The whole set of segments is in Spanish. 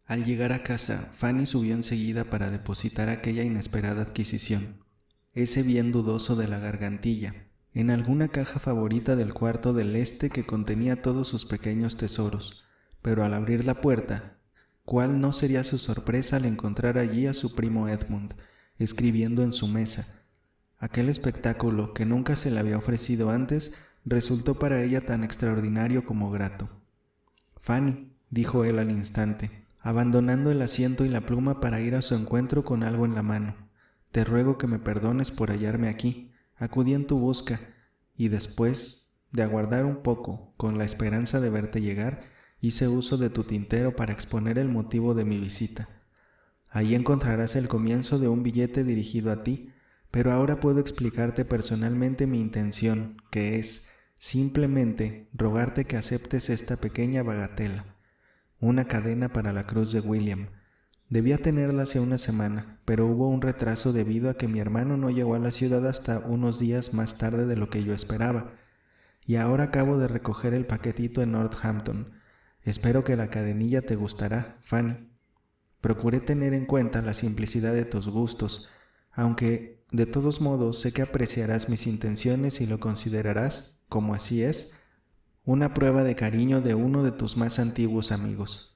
Al llegar a casa, Fanny subió enseguida para depositar aquella inesperada adquisición, ese bien dudoso de la gargantilla, en alguna caja favorita del cuarto del este que contenía todos sus pequeños tesoros. Pero al abrir la puerta, ¿cuál no sería su sorpresa al encontrar allí a su primo Edmund, escribiendo en su mesa? Aquel espectáculo, que nunca se le había ofrecido antes, resultó para ella tan extraordinario como grato. «Fanny», dijo él al instante, abandonando el asiento y la pluma para ir a su encuentro con algo en la mano, «te ruego que me perdones por hallarme aquí. Acudí en tu busca, y después de aguardar un poco, con la esperanza de verte llegar, hice uso de tu tintero para exponer el motivo de mi visita. Ahí encontrarás el comienzo de un billete dirigido a ti, pero ahora puedo explicarte personalmente mi intención, que es, simplemente, rogarte que aceptes esta pequeña bagatela, una cadena para la cruz de William. Debía tenerla hace una semana, pero hubo un retraso debido a que mi hermano no llegó a la ciudad hasta unos días más tarde de lo que yo esperaba, y ahora acabo de recoger el paquetito en Northampton. Espero que la cadenilla te gustará, Fanny. Procuré tener en cuenta la simplicidad de tus gustos, aunque, de todos modos, sé que apreciarás mis intenciones y lo considerarás, como así es, una prueba de cariño de uno de tus más antiguos amigos».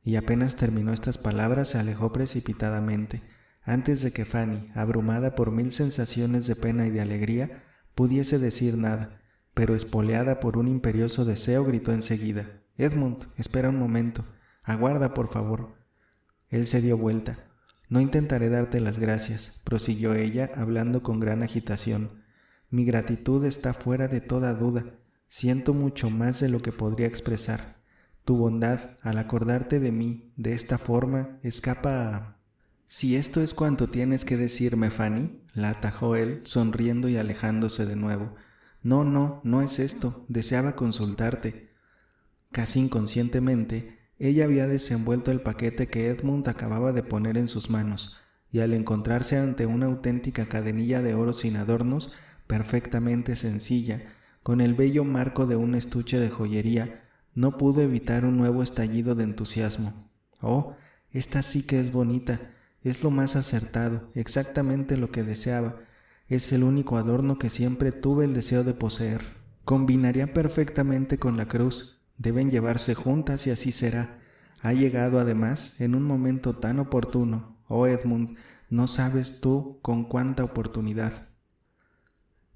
Y apenas terminó estas palabras se alejó precipitadamente, antes de que Fanny, abrumada por mil sensaciones de pena y de alegría, pudiese decir nada, pero espoleada por un imperioso deseo gritó enseguida: «Edmund, espera un momento, aguarda por favor». Él se dio vuelta. «No intentaré darte las gracias», prosiguió ella, hablando con gran agitación. «Mi gratitud está fuera de toda duda. Siento mucho más de lo que podría expresar. Tu bondad, al acordarte de mí de esta forma, escapa a...» «Si esto es cuanto tienes que decirme, Fanny», la atajó él, sonriendo y alejándose de nuevo. «No, no es esto. Deseaba consultarte». Casi inconscientemente, ella había desenvuelto el paquete que Edmund acababa de poner en sus manos, y al encontrarse ante una auténtica cadenilla de oro sin adornos, perfectamente sencilla, con el bello marco de un estuche de joyería, no pudo evitar un nuevo estallido de entusiasmo. «Oh, esta sí que es bonita, es lo más acertado, exactamente lo que deseaba, es el único adorno que siempre tuve el deseo de poseer. Combinaría perfectamente con la cruz. Deben llevarse juntas y así será. Ha llegado además en un momento tan oportuno. Oh Edmund, no sabes tú con cuánta oportunidad».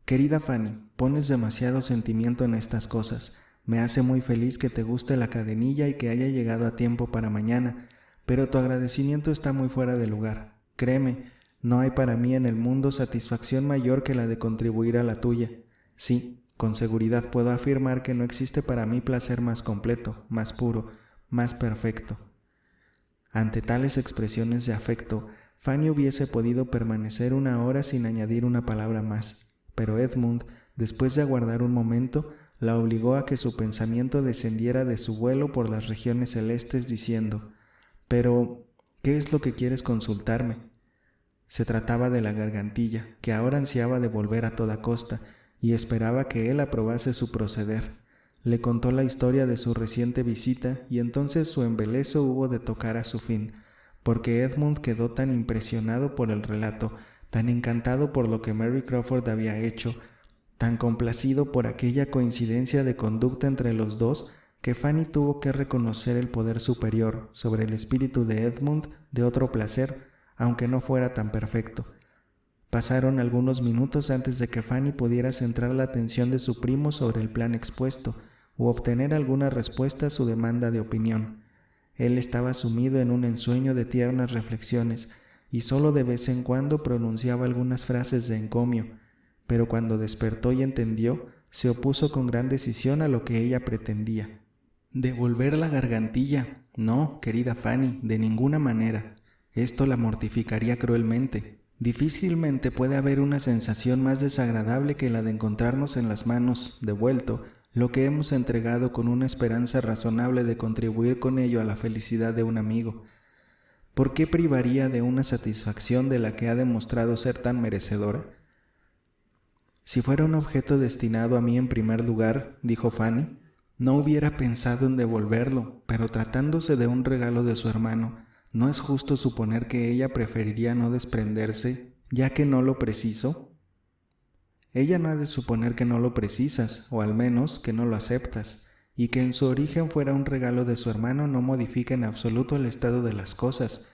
«Querida Fanny, pones demasiado sentimiento en estas cosas. Me hace muy feliz que te guste la cadenilla y que haya llegado a tiempo para mañana, pero tu agradecimiento está muy fuera de lugar. Créeme, no hay para mí en el mundo satisfacción mayor que la de contribuir a la tuya. Sí, con seguridad puedo afirmar que no existe para mí placer más completo, más puro, más perfecto». Ante tales expresiones de afecto, Fanny hubiese podido permanecer una hora sin añadir una palabra más, pero Edmund, después de aguardar un momento, la obligó a que su pensamiento descendiera de su vuelo por las regiones celestes, diciendo: «Pero, ¿qué es lo que quieres consultarme?». Se trataba de la gargantilla, que ahora ansiaba devolver a toda costa, y esperaba que él aprobase su proceder. Le contó la historia de su reciente visita, y entonces su embeleso hubo de tocar a su fin, porque Edmund quedó tan impresionado por el relato, tan encantado por lo que Mary Crawford había hecho, tan complacido por aquella coincidencia de conducta entre los dos, que Fanny tuvo que reconocer el poder superior sobre el espíritu de Edmund de otro placer, aunque no fuera tan perfecto. Pasaron algunos minutos antes de que Fanny pudiera centrar la atención de su primo sobre el plan expuesto, u obtener alguna respuesta a su demanda de opinión. Él estaba sumido en un ensueño de tiernas reflexiones, y solo de vez en cuando pronunciaba algunas frases de encomio, pero cuando despertó y entendió, se opuso con gran decisión a lo que ella pretendía. «¿Devolver la gargantilla? No, querida Fanny, de ninguna manera. Esto la mortificaría cruelmente. Difícilmente puede haber una sensación más desagradable que la de encontrarnos en las manos, devuelto, lo que hemos entregado con una esperanza razonable de contribuir con ello a la felicidad de un amigo. ¿Por qué privaría de una satisfacción de la que ha demostrado ser tan merecedora? Si fuera un objeto destinado a mí en primer lugar», dijo Fanny, No hubiera pensado en devolverlo, pero tratándose de un regalo de su hermano, ¿no es justo suponer que ella preferiría no desprenderse, ya que no lo preciso? Ella no ha de suponer que no lo precisas, o al menos que no lo aceptas, y que en su origen fuera un regalo de su hermano no modifica en absoluto el estado de las cosas,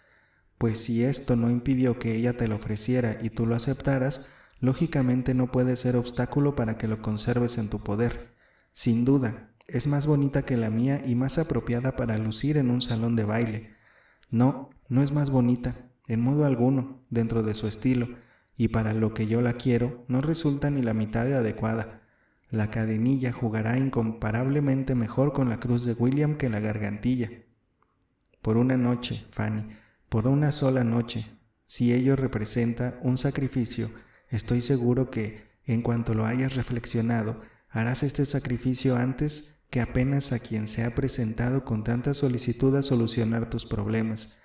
pues si esto no impidió que ella te lo ofreciera y tú lo aceptaras, lógicamente no puede ser obstáculo para que lo conserves en tu poder. Sin duda, es más bonita que la mía y más apropiada para lucir en un salón de baile. No, no es más bonita, en modo alguno, dentro de su estilo, y para lo que yo la quiero, no resulta ni la mitad de adecuada. La cadenilla jugará incomparablemente mejor con la cruz de William que la gargantilla. Por una noche, Fanny, por una sola noche, si ello representa un sacrificio, estoy seguro que, en cuanto lo hayas reflexionado, harás este sacrificio antes que apenas a quien se ha presentado con tanta solicitud a solucionar tus problemas.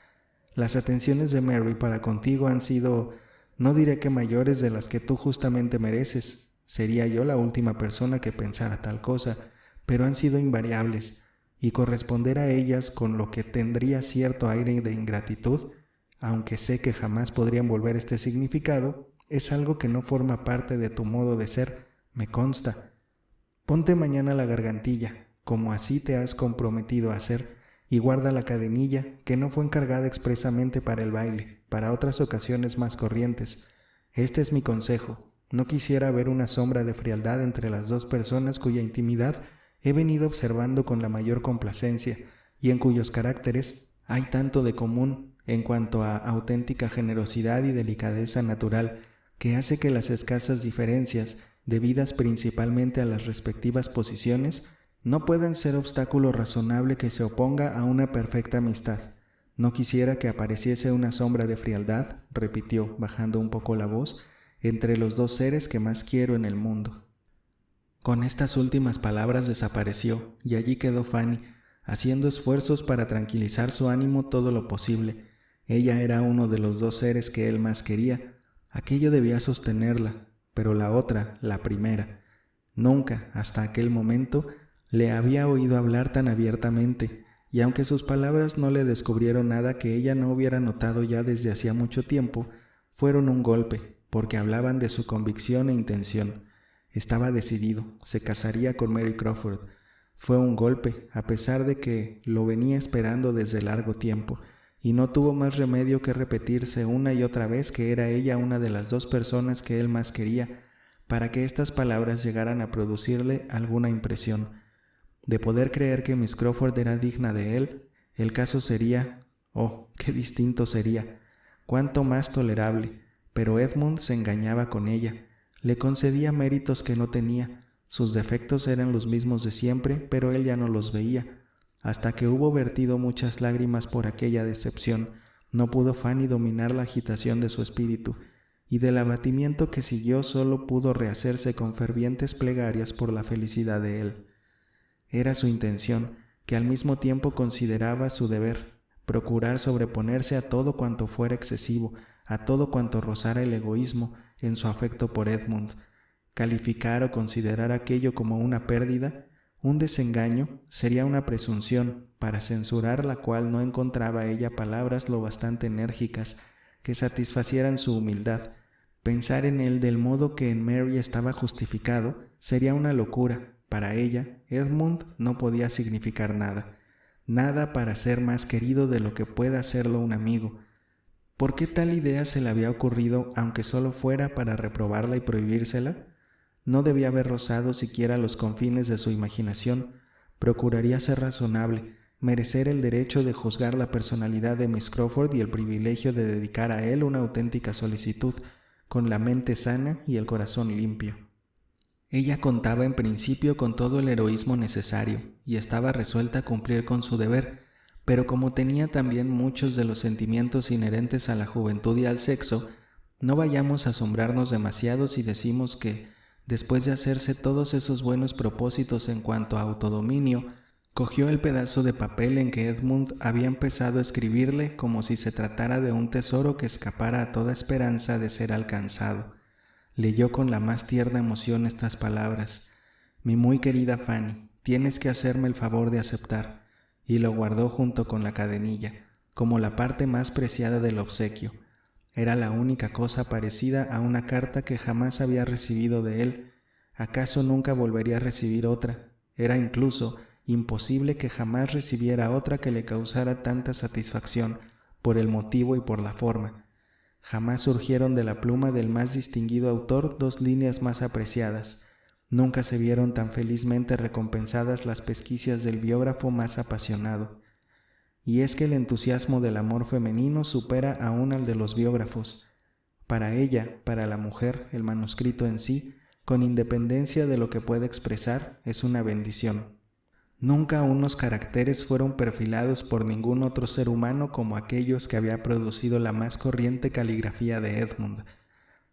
Las atenciones de Mary para contigo han sido, no diré que mayores de las que tú justamente mereces, sería yo la última persona que pensara tal cosa, pero han sido invariables, y corresponder a ellas con lo que tendría cierto aire de ingratitud, aunque sé que jamás podría envolver este significado, es algo que no forma parte de tu modo de ser, me consta. Ponte mañana la gargantilla, como así te has comprometido a hacer, y guarda la cadenilla, que no fue encargada expresamente para el baile, para otras ocasiones más corrientes. Este es mi consejo. No quisiera ver una sombra de frialdad entre las dos personas cuya intimidad he venido observando con la mayor complacencia, y en cuyos caracteres hay tanto de común en cuanto a auténtica generosidad y delicadeza natural, que hace que las escasas diferencias, debidas principalmente a las respectivas posiciones, no puedan ser obstáculo razonable que se oponga a una perfecta amistad. No quisiera que apareciese una sombra de frialdad, repitió, bajando un poco la voz, entre los dos seres que más quiero en el mundo. Con estas últimas palabras desapareció, y allí quedó Fanny, haciendo esfuerzos para tranquilizar su ánimo todo lo posible. Ella era uno de los dos seres que él más quería. Aquello debía sostenerla, pero la otra, la primera, nunca, hasta aquel momento, le había oído hablar tan abiertamente, y aunque sus palabras no le descubrieron nada que ella no hubiera notado ya desde hacía mucho tiempo, fueron un golpe, porque hablaban de su convicción e intención. Estaba decidido, se casaría con Mary Crawford. Fue un golpe, a pesar de que lo venía esperando desde largo tiempo, y no tuvo más remedio que repetirse una y otra vez que era ella una de las dos personas que él más quería, para que estas palabras llegaran a producirle alguna impresión. De poder creer que Miss Crawford era digna de él, el caso sería, oh, qué distinto sería, cuánto más tolerable, pero Edmund se engañaba con ella, le concedía méritos que no tenía, sus defectos eran los mismos de siempre, pero él ya no los veía. Hasta que hubo vertido muchas lágrimas por aquella decepción, no pudo Fanny dominar la agitación de su espíritu, y del abatimiento que siguió solo pudo rehacerse con fervientes plegarias por la felicidad de él. Era su intención, que al mismo tiempo consideraba su deber, procurar sobreponerse a todo cuanto fuera excesivo, a todo cuanto rozara el egoísmo en su afecto por Edmund. Calificar o considerar aquello como una pérdida, un desengaño, sería una presunción, para censurar la cual no encontraba ella palabras lo bastante enérgicas que satisfacieran su humildad. Pensar en él del modo que en Mary estaba justificado sería una locura. Para ella, Edmund no podía significar nada, nada para ser más querido de lo que pueda serlo un amigo. ¿Por qué tal idea se le había ocurrido, aunque solo fuera para reprobarla y prohibírsela? No debía haber rozado siquiera los confines de su imaginación. Procuraría ser razonable, merecer el derecho de juzgar la personalidad de Miss Crawford y el privilegio de dedicar a él una auténtica solicitud, con la mente sana y el corazón limpio. Ella contaba en principio con todo el heroísmo necesario y estaba resuelta a cumplir con su deber, pero como tenía también muchos de los sentimientos inherentes a la juventud y al sexo, no vayamos a asombrarnos demasiado si decimos que, después de hacerse todos esos buenos propósitos en cuanto a autodominio, cogió el pedazo de papel en que Edmund había empezado a escribirle como si se tratara de un tesoro que escapara a toda esperanza de ser alcanzado. Leyó con la más tierna emoción estas palabras: «Mi muy querida Fanny, tienes que hacerme el favor de aceptar, y lo guardó junto con la cadenilla, como la parte más preciada del obsequio. Era la única cosa parecida a una carta que jamás había recibido de él. ¿Acaso nunca volvería a recibir otra? Era incluso imposible que jamás recibiera otra que le causara tanta satisfacción, por el motivo y por la forma. Jamás surgieron de la pluma del más distinguido autor 2 líneas más apreciadas. Nunca se vieron tan felizmente recompensadas las pesquisas del biógrafo más apasionado. Y es que el entusiasmo del amor femenino supera aún al de los biógrafos. Para ella, para la mujer, el manuscrito en sí, con independencia de lo que puede expresar, es una bendición. Nunca unos caracteres fueron perfilados por ningún otro ser humano como aquellos que había producido la más corriente caligrafía de Edmund.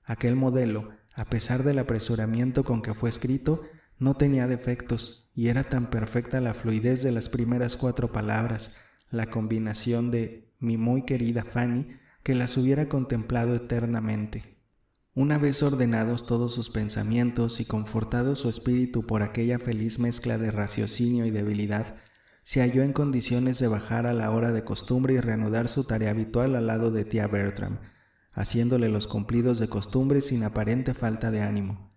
Aquel modelo, a pesar del apresuramiento con que fue escrito, no tenía defectos, y era tan perfecta la fluidez de las primeras 4 palabras, la combinación de mi muy querida Fanny, que las hubiera contemplado eternamente. Una vez ordenados todos sus pensamientos y confortado su espíritu por aquella feliz mezcla de raciocinio y debilidad, se halló en condiciones de bajar a la hora de costumbre y reanudar su tarea habitual al lado de tía Bertram, haciéndole los cumplidos de costumbre sin aparente falta de ánimo.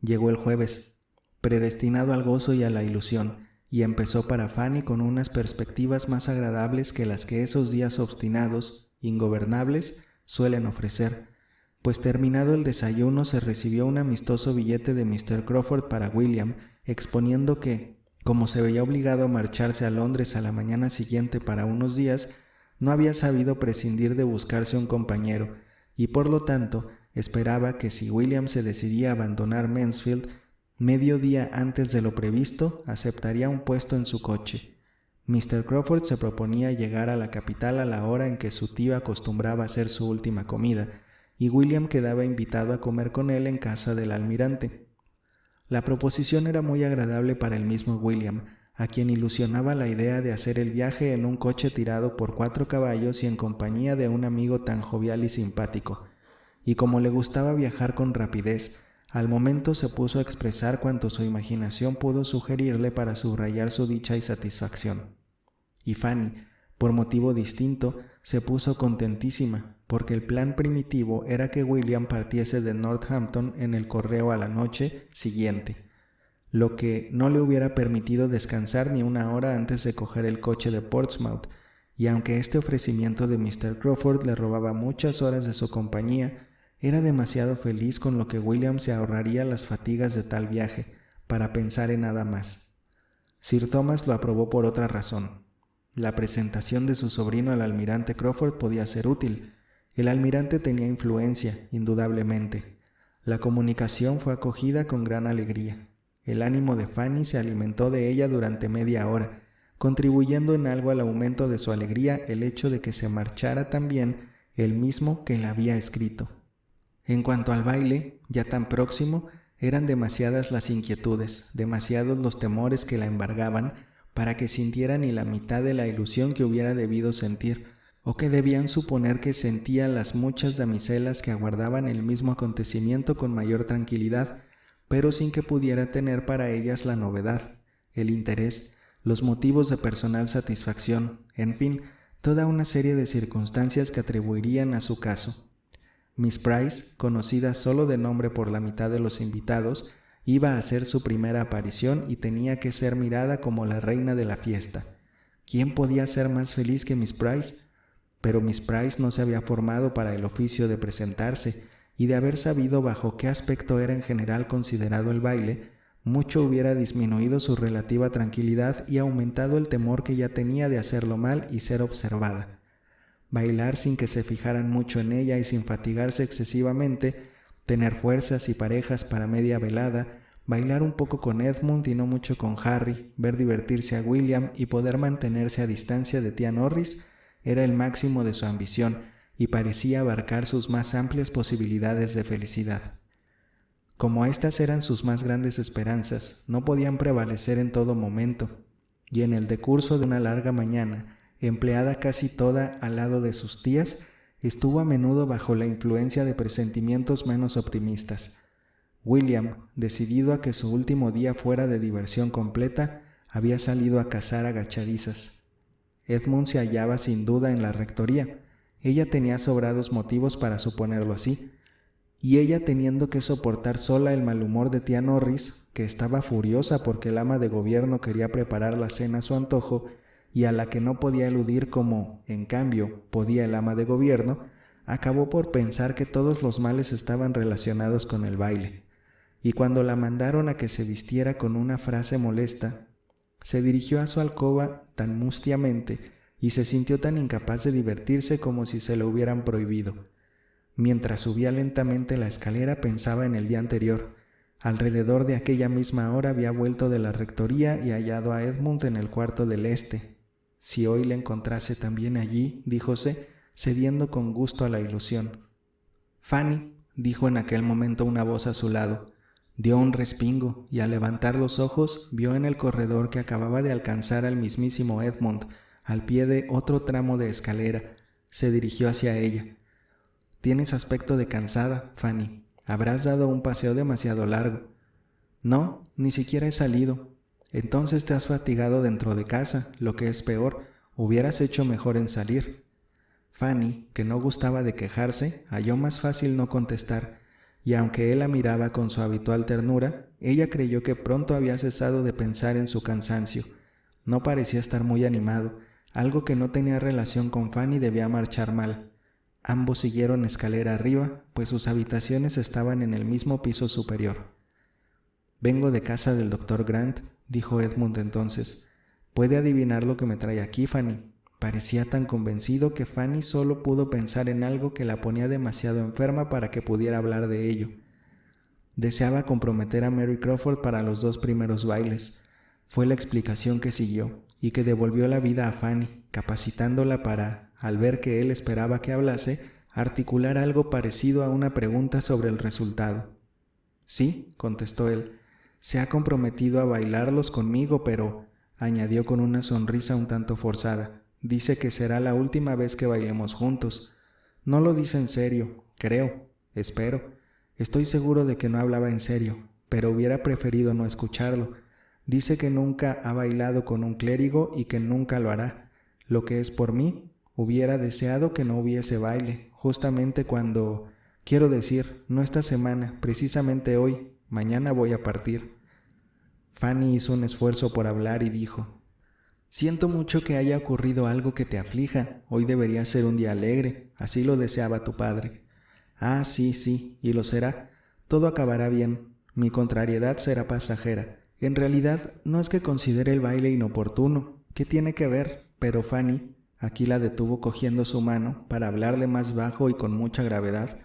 Llegó el jueves, predestinado al gozo y a la ilusión, y empezó para Fanny con unas perspectivas más agradables que las que esos días obstinados, ingobernables, suelen ofrecer, pues terminado el desayuno se recibió un amistoso billete de Mr. Crawford para William, exponiendo que, como se veía obligado a marcharse a Londres a la mañana siguiente para unos días, no había sabido prescindir de buscarse un compañero, y por lo tanto esperaba que si William se decidía a abandonar Mansfield, medio día antes de lo previsto, aceptaría un puesto en su coche. Mr. Crawford se proponía llegar a la capital a la hora en que su tío acostumbraba hacer su última comida, y William quedaba invitado a comer con él en casa del almirante. La proposición era muy agradable para el mismo William, a quien ilusionaba la idea de hacer el viaje en un coche tirado por 4 caballos y en compañía de un amigo tan jovial y simpático. Y como le gustaba viajar con rapidez, al momento se puso a expresar cuanto su imaginación pudo sugerirle para subrayar su dicha y satisfacción. Y Fanny, por motivo distinto, se puso contentísima, porque el plan primitivo era que William partiese de Northampton en el correo a la noche siguiente, lo que no le hubiera permitido descansar ni una hora antes de coger el coche de Portsmouth, y aunque este ofrecimiento de Mr. Crawford le robaba muchas horas de su compañía, era demasiado feliz con lo que William se ahorraría las fatigas de tal viaje, para pensar en nada más. Sir Thomas lo aprobó por otra razón. La presentación de su sobrino al almirante Crawford podía ser útil. El almirante tenía influencia, indudablemente. La comunicación fue acogida con gran alegría. El ánimo de Fanny se alimentó de ella durante media hora, contribuyendo en algo al aumento de su alegría el hecho de que se marchara también el mismo que la había escrito. En cuanto al baile, ya tan próximo, eran demasiadas las inquietudes, demasiados los temores que la embargaban para que sintiera ni la mitad de la ilusión que hubiera debido sentir, o que debían suponer que sentía las muchas damiselas que aguardaban el mismo acontecimiento con mayor tranquilidad, pero sin que pudiera tener para ellas la novedad, el interés, los motivos de personal satisfacción, en fin, toda una serie de circunstancias que atribuirían a su caso. Miss Price, conocida solo de nombre por la mitad de los invitados, iba a hacer su primera aparición y tenía que ser mirada como la reina de la fiesta. ¿Quién podía ser más feliz que Miss Price? Pero Miss Price no se había formado para el oficio de presentarse, y de haber sabido bajo qué aspecto era en general considerado el baile, mucho hubiera disminuido su relativa tranquilidad y aumentado el temor que ya tenía de hacerlo mal y ser observada. Bailar sin que se fijaran mucho en ella y sin fatigarse excesivamente, tener fuerzas y parejas para media velada, bailar un poco con Edmund y no mucho con Harry, ver divertirse a William y poder mantenerse a distancia de tía Norris, era el máximo de su ambición y parecía abarcar sus más amplias posibilidades de felicidad. Como estas eran sus más grandes esperanzas, no podían prevalecer en todo momento, y en el decurso de una larga mañana, empleada casi toda al lado de sus tías, estuvo a menudo bajo la influencia de presentimientos menos optimistas. William, decidido a que su último día fuera de diversión completa, había salido a cazar agachadizas. Edmund se hallaba sin duda en la rectoría. Ella tenía sobrados motivos para suponerlo así, y ella teniendo que soportar sola el mal humor de tía Norris, que estaba furiosa porque el ama de gobierno quería preparar la cena a su antojo y a la que no podía eludir como, en cambio, podía el ama de gobierno, acabó por pensar que todos los males estaban relacionados con el baile. Y cuando la mandaron a que se vistiera con una frase molesta, se dirigió a su alcoba tan mustiamente y se sintió tan incapaz de divertirse como si se lo hubieran prohibido. Mientras subía lentamente la escalera pensaba en el día anterior. Alrededor de aquella misma hora había vuelto de la rectoría y hallado a Edmund en el cuarto del este. Si hoy le encontrase también allí, díjose, cediendo con gusto a la ilusión. «Fanny», dijo en aquel momento una voz a su lado. Dio un respingo y al levantar los ojos vio en el corredor que acababa de alcanzar al mismísimo Edmund, al pie de otro tramo de escalera. Se dirigió hacia ella. «Tienes aspecto de cansada, Fanny. Habrás dado un paseo demasiado largo». «No, ni siquiera he salido». «Entonces te has fatigado dentro de casa, lo que es peor, hubieras hecho mejor en salir». Fanny, que no gustaba de quejarse, halló más fácil no contestar, y aunque él la miraba con su habitual ternura, ella creyó que pronto había cesado de pensar en su cansancio. No parecía estar muy animado. Algo que no tenía relación con Fanny debía marchar mal. Ambos siguieron escalera arriba, pues sus habitaciones estaban en el mismo piso superior. «Vengo de casa del Dr. Grant», dijo Edmund entonces. «¿Puede adivinar lo que me trae aquí, Fanny?» Parecía tan convencido que Fanny solo pudo pensar en algo que la ponía demasiado enferma para que pudiera hablar de ello. Deseaba comprometer a Mary Crawford para los 2 primeros bailes. Fue la explicación que siguió y que devolvió la vida a Fanny, capacitándola para, al ver que él esperaba que hablase, articular algo parecido a una pregunta sobre el resultado. «Sí», contestó él, «se ha comprometido a bailarlos conmigo, pero», añadió con una sonrisa un tanto forzada, «dice que será la última vez que bailemos juntos. No lo dice en serio, creo, espero. Estoy seguro de que no hablaba en serio, pero hubiera preferido no escucharlo. Dice que nunca ha bailado con un clérigo y que nunca lo hará. Lo que es por mí, hubiera deseado que no hubiese baile, justamente cuando... Quiero decir, no esta semana, precisamente hoy, mañana voy a partir». Fanny hizo un esfuerzo por hablar y dijo: «Siento mucho que haya ocurrido algo que te aflija. Hoy debería ser un día alegre, así lo deseaba tu padre». «Ah, sí, y lo será. Todo acabará bien. Mi contrariedad será pasajera. En realidad, no es que considere el baile inoportuno. ¿Qué tiene que ver?» Pero Fanny, aquí la detuvo cogiendo su mano para hablarle más bajo y con mucha gravedad.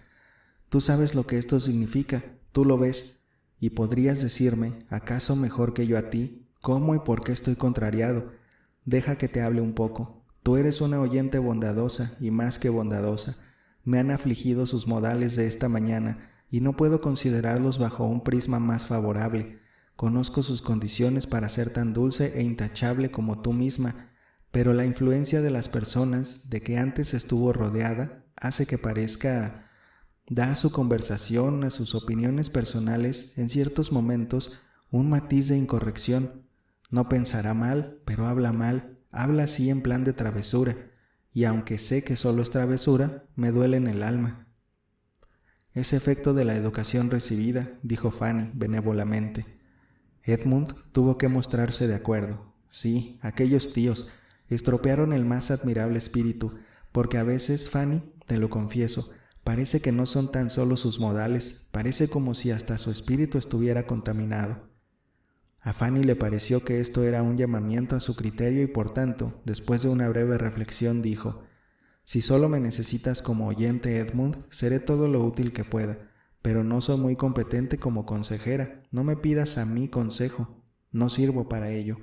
«Tú sabes lo que esto significa, tú lo ves, y podrías decirme, acaso mejor que yo a ti, cómo y por qué estoy contrariado. Deja que te hable un poco. Tú eres una oyente bondadosa y más que bondadosa. Me han afligido sus modales de esta mañana y no puedo considerarlos bajo un prisma más favorable. Conozco sus condiciones para ser tan dulce e intachable como tú misma, pero la influencia de las personas de que antes estuvo rodeada hace que parezca... Da a su conversación, a sus opiniones personales, en ciertos momentos, un matiz de incorrección. No pensará mal, pero habla mal, habla así en plan de travesura, y aunque sé que solo es travesura, me duele en el alma». «Es efecto de la educación recibida», dijo Fanny benévolamente. Edmund tuvo que mostrarse de acuerdo. Sí, aquellos tíos estropearon el más admirable espíritu, porque a veces, Fanny, te lo confieso, parece que no son tan solo sus modales, parece como si hasta su espíritu estuviera contaminado. A Fanny le pareció que esto era un llamamiento a su criterio y por tanto, después de una breve reflexión, dijo: «Si solo me necesitas como oyente, Edmund, seré todo lo útil que pueda, pero no soy muy competente como consejera. No me pidas a mí consejo, no sirvo para ello».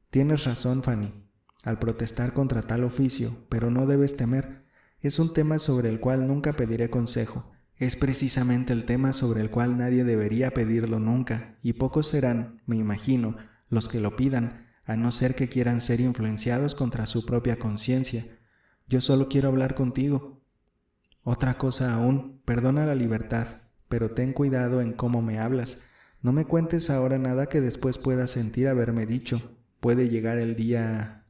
«Tienes razón, Fanny, al protestar contra tal oficio, pero no debes temer. Es un tema sobre el cual nunca pediré consejo. Es precisamente el tema sobre el cual nadie debería pedirlo nunca, y pocos serán, me imagino, los que lo pidan, a no ser que quieran ser influenciados contra su propia conciencia. Yo solo quiero hablar contigo. Otra cosa aún, perdona la libertad, pero ten cuidado en cómo me hablas. No me cuentes ahora nada que después puedas sentir haberme dicho. Puede llegar el día...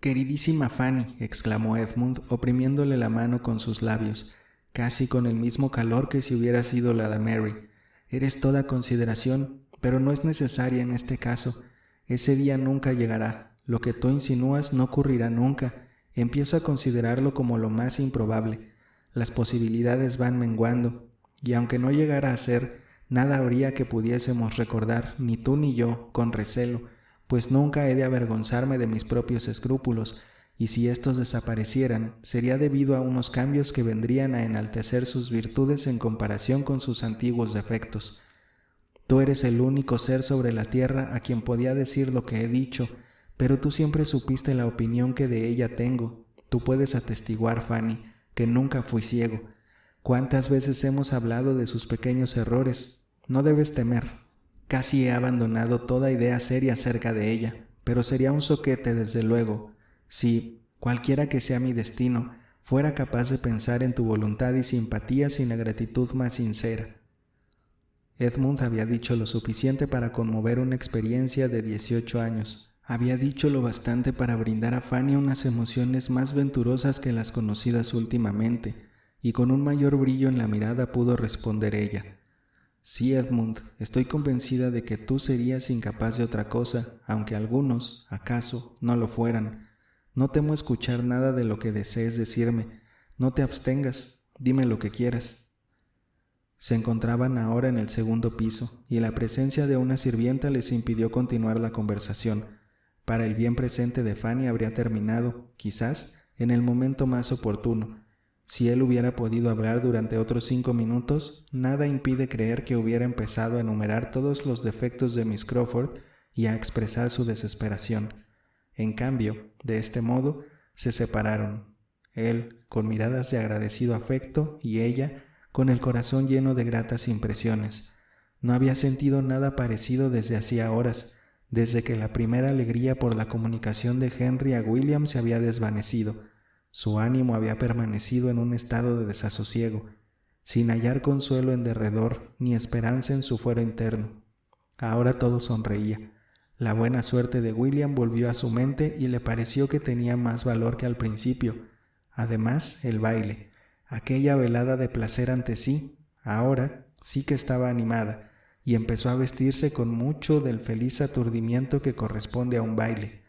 Queridísima Fanny, exclamó Edmund, oprimiéndole la mano con sus labios, casi con el mismo calor que si hubiera sido la de Mary. Eres toda consideración, pero no es necesaria en este caso. Ese día nunca llegará. Lo que tú insinúas no ocurrirá nunca. Empiezo a considerarlo como lo más improbable. Las posibilidades van menguando, y aunque no llegara a ser, nada habría que pudiésemos recordar, ni tú ni yo, con recelo, pues nunca he de avergonzarme de mis propios escrúpulos, y si estos desaparecieran, sería debido a unos cambios que vendrían a enaltecer sus virtudes en comparación con sus antiguos defectos. Tú eres el único ser sobre la tierra a quien podía decir lo que he dicho, pero tú siempre supiste la opinión que de ella tengo. Tú puedes atestiguar, Fanny, que nunca fui ciego. ¿Cuántas veces hemos hablado de sus pequeños errores? No debes temer. Casi he abandonado toda idea seria acerca de ella, pero sería un zoquete, desde luego, si, cualquiera que sea mi destino, fuera capaz de pensar en tu voluntad y simpatía sin la gratitud más sincera. Edmund había dicho lo suficiente para conmover una experiencia de 18 años. Había dicho lo bastante para brindar a Fanny unas emociones más venturosas que las conocidas últimamente, y con un mayor brillo en la mirada pudo responder ella. Sí, Edmund, estoy convencida de que tú serías incapaz de otra cosa, aunque algunos, acaso, no lo fueran. No temo escuchar nada de lo que desees decirme. No te abstengas, dime lo que quieras. Se encontraban ahora en el segundo piso, y la presencia de una sirvienta les impidió continuar la conversación. Para el bien presente de Fanny habría terminado, quizás, en el momento más oportuno. Si él hubiera podido hablar durante otros 5 minutos, nada impide creer que hubiera empezado a enumerar todos los defectos de Miss Crawford y a expresar su desesperación. En cambio, de este modo, se separaron. Él, con miradas de agradecido afecto, y ella, con el corazón lleno de gratas impresiones. No había sentido nada parecido desde hacía horas, desde que la primera alegría por la comunicación de Henry a William se había desvanecido. Su ánimo había permanecido en un estado de desasosiego, sin hallar consuelo en derredor ni esperanza en su fuero interno. Ahora todo sonreía. La buena suerte de William volvió a su mente y le pareció que tenía más valor que al principio. Además, el baile, aquella velada de placer ante sí, ahora sí que estaba animada, y empezó a vestirse con mucho del feliz aturdimiento que corresponde a un baile.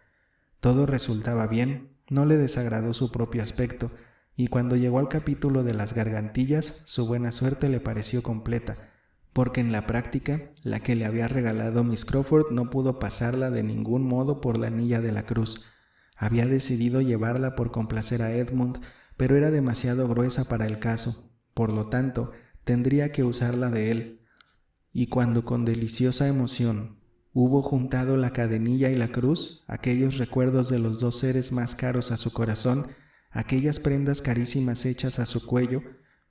Todo resultaba bien. No le desagradó su propio aspecto, y cuando llegó al capítulo de las gargantillas, su buena suerte le pareció completa, porque en la práctica, la que le había regalado Miss Crawford no pudo pasarla de ningún modo por la anilla de la cruz. Había decidido llevarla por complacer a Edmund, pero era demasiado gruesa para el caso, por lo tanto, tendría que usarla de él. Y cuando con deliciosa emoción hubo juntado la cadenilla y la cruz, aquellos recuerdos de los dos seres más caros a su corazón, aquellas prendas carísimas hechas a su cuello,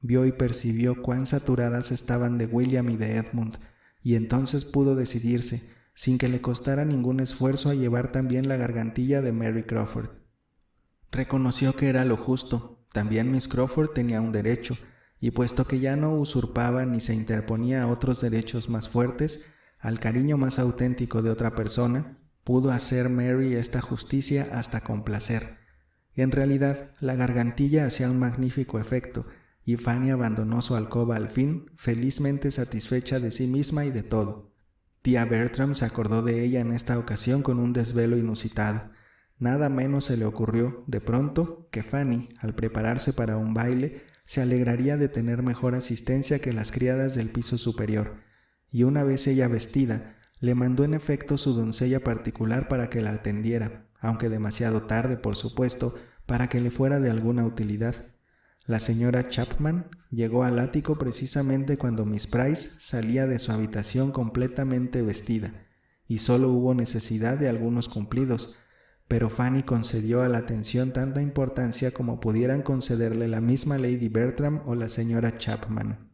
vio y percibió cuán saturadas estaban de William y de Edmund, y entonces pudo decidirse, sin que le costara ningún esfuerzo, a llevar también la gargantilla de Mary Crawford. Reconoció que era lo justo. También Miss Crawford tenía un derecho, y puesto que ya no usurpaba ni se interponía a otros derechos más fuertes, al cariño más auténtico de otra persona, pudo hacer Mary esta justicia hasta complacer. En realidad, la gargantilla hacía un magnífico efecto, y Fanny abandonó su alcoba al fin, felizmente satisfecha de sí misma y de todo. Tía Bertram se acordó de ella en esta ocasión con un desvelo inusitado. Nada menos se le ocurrió, de pronto, que Fanny, al prepararse para un baile, se alegraría de tener mejor asistencia que las criadas del piso superior, y una vez ella vestida, le mandó en efecto su doncella particular para que la atendiera, aunque demasiado tarde, por supuesto, para que le fuera de alguna utilidad. La señora Chapman llegó al ático precisamente cuando Miss Price salía de su habitación completamente vestida, y solo hubo necesidad de algunos cumplidos, pero Fanny concedió a la atención tanta importancia como pudieran concederle la misma Lady Bertram o la señora Chapman.